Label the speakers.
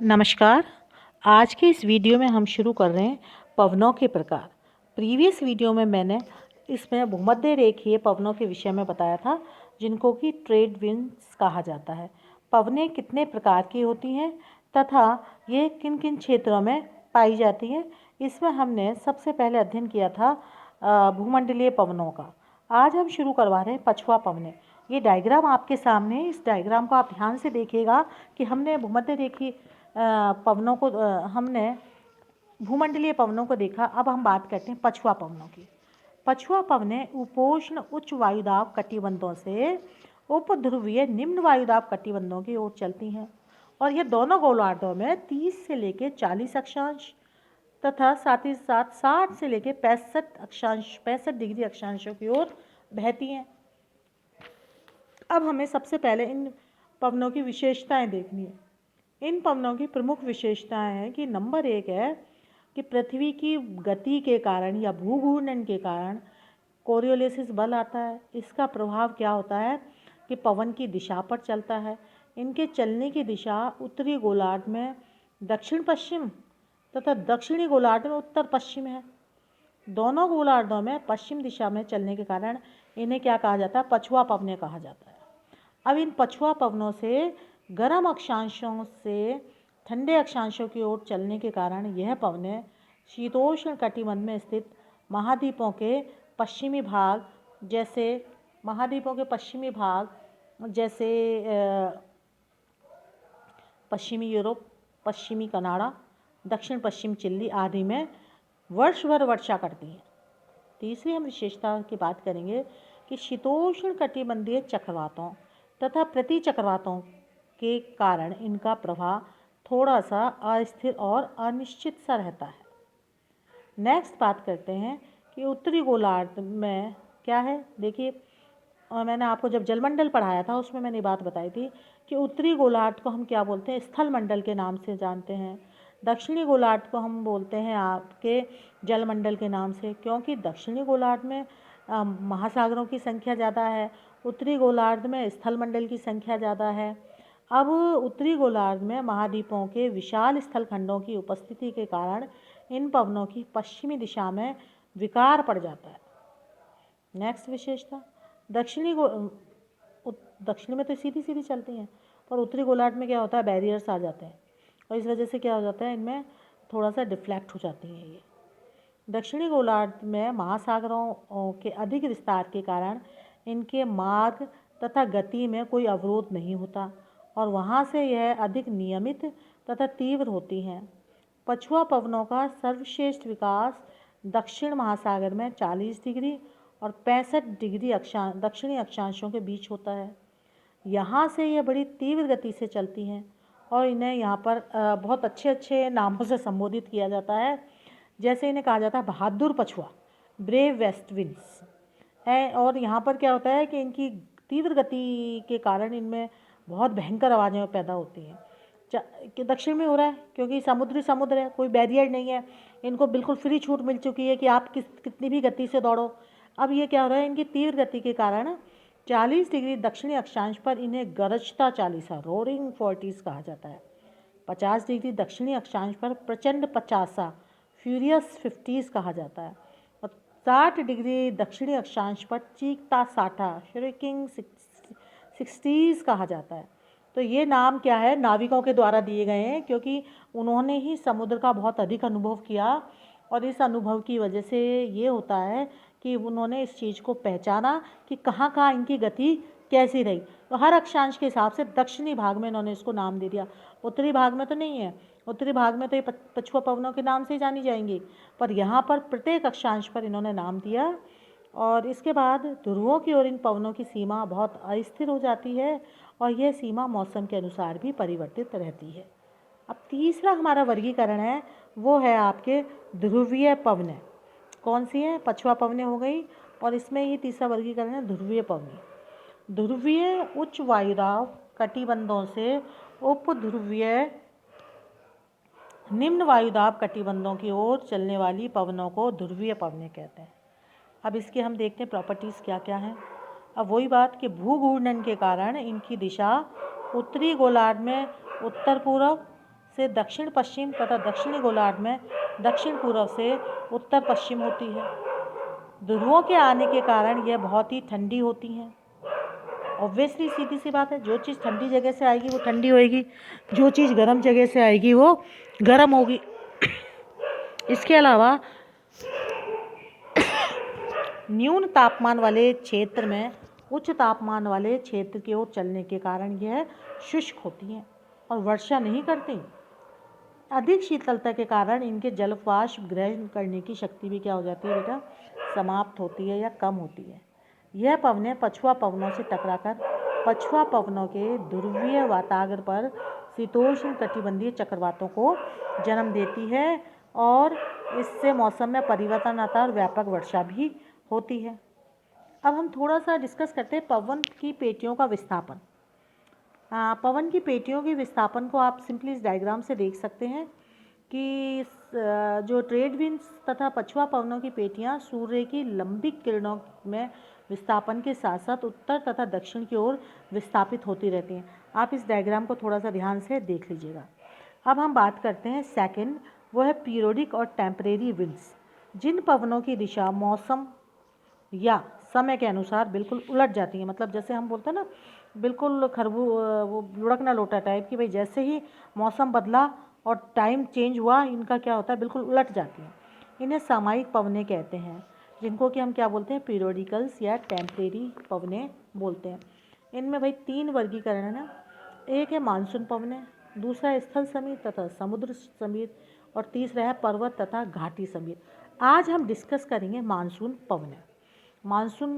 Speaker 1: नमस्कार। आज के इस वीडियो में हम शुरू कर रहे हैं पवनों के प्रकार। प्रीवियस वीडियो में मैंने इसमें भूमध्य रेखीय पवनों के विषय में बताया था, जिनको कि ट्रेड विंड्स कहा जाता है। पवनें कितने प्रकार की होती हैं तथा ये किन किन क्षेत्रों में पाई जाती हैं, इसमें हमने सबसे पहले अध्ययन किया था भूमंडलीय पवनों का। आज हम शुरू करवा रहे हैं पछुआ पवनें। ये डायग्राम आपके सामने है। इस डायग्राम को आप ध्यान से देखिएगा कि हमने भूमध्य रेखीय पवनों को हमने भूमंडलीय पवनों को देखा। अब हम बात करते हैं पछुआ पवनों की। पछुआ पवनें उपोष्ण उच्च वायुदाब कटिबंधों से उपध्रुवीय निम्न वायुदाब कटिबंधों की ओर चलती हैं और ये दोनों गोलार्धों में 30 से लेकर 40 अक्षांश तथा साथ ही साथ 60 से लेकर 65 डिग्री अक्षांशों की ओर बहती हैं। अब हमें सबसे पहले इन पवनों की विशेषताएं देखनी है। इन पवनों की प्रमुख विशेषताएं हैं कि नंबर 1 है कि पृथ्वी की गति के कारण या भूघूर्णन के कारण कोरियोलिसिस बल आता है। इसका प्रभाव क्या होता है कि पवन की दिशा पर चलता है। इनके चलने की दिशा उत्तरी गोलार्ध में दक्षिण पश्चिम तथा दक्षिणी गोलार्ध में उत्तर पश्चिम है। दोनों गोलार्धों में पश्चिम दिशा में चलने के कारण इन्हें क्या कहा जाता है? पछुआ पवनें कहा जाता है। अब इन पछुआ पवनों से गर्म अक्षांशों से ठंडे अक्षांशों की ओर चलने के कारण यह पवनें शीतोष्ण कटिबंध में स्थित महाद्वीपों के पश्चिमी भाग जैसे पश्चिमी यूरोप, पश्चिमी कनाडा, दक्षिण पश्चिम चिली आदि में वर्ष भर वर्षा करती हैं। तीसरी हम विशेषता की बात करेंगे कि शीतोष्ण कटिबंधीय चक्रवातों तथा प्रति चक्रवातों के कारण इनका प्रवाह थोड़ा सा अस्थिर और अनिश्चित सा रहता है। नेक्स्ट बात करते हैं कि उत्तरी गोलार्ध में क्या है। देखिए, मैंने आपको जब जलमंडल पढ़ाया था उसमें मैंने बात बताई थी कि उत्तरी गोलार्ध को हम क्या बोलते हैं? स्थल मंडल के नाम से जानते हैं। दक्षिणी गोलार्ध को हम बोलते हैं आपके जलमंडल के नाम से, क्योंकि दक्षिणी गोलार्ध में महासागरों की संख्या ज़्यादा है, उत्तरी गोलार्ध में स्थल मंडल की संख्या ज़्यादा है। अब उत्तरी गोलार्ध में महाद्वीपों के विशाल स्थलखंडों की उपस्थिति के कारण इन पवनों की पश्चिमी दिशा में विकार पड़ जाता है। नेक्स्ट विशेषता, दक्षिणी में तो सीधी सीधी चलती हैं, पर उत्तरी गोलार्ध में क्या होता है? बैरियर्स आ जाते हैं और इस वजह से क्या हो जाता है? इनमें थोड़ा सा डिफ्लेक्ट हो जाती हैं ये। दक्षिणी गोलार्ध में महासागरों के अधिक विस्तार के कारण इनके मार्ग तथा गति में कोई अवरोध नहीं होता और वहाँ से यह अधिक नियमित तथा तीव्र होती हैं। पछुआ पवनों का सर्वश्रेष्ठ विकास दक्षिण महासागर में 40 डिग्री और 65 डिग्री दक्षिणी अक्षांशों के बीच होता है। यहाँ से ये बड़ी तीव्र गति से चलती हैं और इन्हें यहाँ पर बहुत अच्छे अच्छे नामों से संबोधित किया जाता है। जैसे इन्हें कहा जाता है बहादुर पछुआ, ब्रेव वेस्ट विंड्स। और यहाँ पर क्या होता है कि इनकी तीव्र गति के कारण इनमें बहुत भयंकर आवाज़ें पैदा होती हैं। कि दक्षिण में हो रहा है क्योंकि समुद्र है, कोई बैरियर नहीं है, इनको बिल्कुल फ्री छूट मिल चुकी है कि आप कितनी भी गति से दौड़ो। अब ये क्या हो रहा है? इनकी तीव्र गति के कारण 40 डिग्री दक्षिणी अक्षांश पर इन्हें गरजता 40 रोरिंग 40 कहा जाता है। 50 डिग्री दक्षिणी अक्षांश पर प्रचंड 50 फ्यूरियस 50 कहा जाता है और 60 डिग्री दक्षिणी अक्षांश पर चीखता 60 श्रिकिंग 60 कहा जाता है। तो ये नाम क्या है? नाविकों के द्वारा दिए गए हैं, क्योंकि उन्होंने ही समुद्र का बहुत अधिक अनुभव किया और इस अनुभव की वजह से ये होता है कि उन्होंने इस चीज़ को पहचाना कि कहाँ कहाँ इनकी गति कैसी रही। तो हर अक्षांश के हिसाब से दक्षिणी भाग में इन्होंने इसको नाम दे दिया, उत्तरी भाग में तो नहीं है। उत्तरी भाग में तो ये पछुआ पवनों के नाम से ही जानी जाएंगी, पर यहाँ पर प्रत्येक अक्षांश पर इन्होंने नाम दिया। और इसके बाद ध्रुवों की ओर इन पवनों की सीमा बहुत अस्थिर हो जाती है और यह सीमा मौसम के अनुसार भी परिवर्तित रहती है। अब तीसरा हमारा वर्गीकरण है, वो है आपके ध्रुवीय पवनें। कौन सी है? पछुआ पवनें हो गई और इसमें ये तीसरा वर्गीकरण है ध्रुवीय पवनें। ध्रुवीय उच्च वायुदाब कटिबंधों से उपध्रुवीय निम्न वायुदाब कटिबंधों की ओर चलने वाली पवनों को ध्रुवीय पवनें कहते हैं। अब इसके हम देखते हैं प्रॉपर्टीज़ क्या क्या हैं। अब वही बात कि भूघूर्णन के कारण इनकी दिशा उत्तरी गोलार्ध में उत्तर पूर्व, से दक्षिण पश्चिम तथा दक्षिणी गोलार्ध में दक्षिण पूर्व से उत्तर पश्चिम होती है। ध्रुवों के आने के कारण यह बहुत ही ठंडी होती हैं। ऑब्वियसली सीधी सी बात है, जो चीज़ ठंडी जगह से आएगी वो ठंडी होएगी, जो चीज़ गर्म जगह से आएगी वो गर्म होगी। इसके अलावा न्यून तापमान वाले क्षेत्र में उच्च तापमान वाले क्षेत्र की ओर चलने के कारण यह शुष्क होती हैं और वर्षा नहीं करती। अधिक शीतलता के कारण इनके जलवाष्प ग्रहण करने की शक्ति भी क्या हो जाती है बेटा, समाप्त होती है या कम होती है। यह पवनें पछुआ पवनों से टकराकर पछुआ पवनों के ध्रुवीय वातागर पर शीतोष्ण कटिबंधीय चक्रवातों को जन्म देती है और इससे मौसम में परिवर्तन आता है और व्यापक वर्षा भी होती है। अब हम थोड़ा सा डिस्कस करते हैं पवन की पेटियों का विस्थापन। पवन की पेटियों के विस्थापन को आप सिंपली इस डायग्राम से देख सकते हैं कि जो ट्रेड विंड्स तथा पछुआ पवनों की पेटियां सूर्य की लंबी किरणों में विस्थापन के साथ साथ उत्तर तथा दक्षिण की ओर विस्थापित होती रहती हैं। आप इस डायग्राम को थोड़ा सा ध्यान से देख लीजिएगा। अब हम बात करते हैं सेकंड, वो है पीरियोडिक और टेम्परेरी विंड्स। जिन पवनों की दिशा मौसम या समय के अनुसार बिल्कुल उलट जाती है, मतलब जैसे हम बोलते हैं ना बिल्कुल वो लुढ़कना लोटा टाइप की, भाई जैसे ही मौसम बदला और टाइम चेंज हुआ इनका क्या होता है, बिल्कुल उलट जाती हैं। इन्हें सामयिक पवनें कहते हैं, जिनको कि हम क्या बोलते हैं, पीरियोडिकल्स या टेम्परेरी पवनें बोलते हैं। इनमें भाई 3 वर्गीकरण है ना, एक है मानसून पवनें, दूसरा है स्थल समीर तथा समुद्र समीर और तीसरा है पर्वत तथा घाटी समीर। आज हम डिस्कस करेंगे मानसून पवनें। मानसून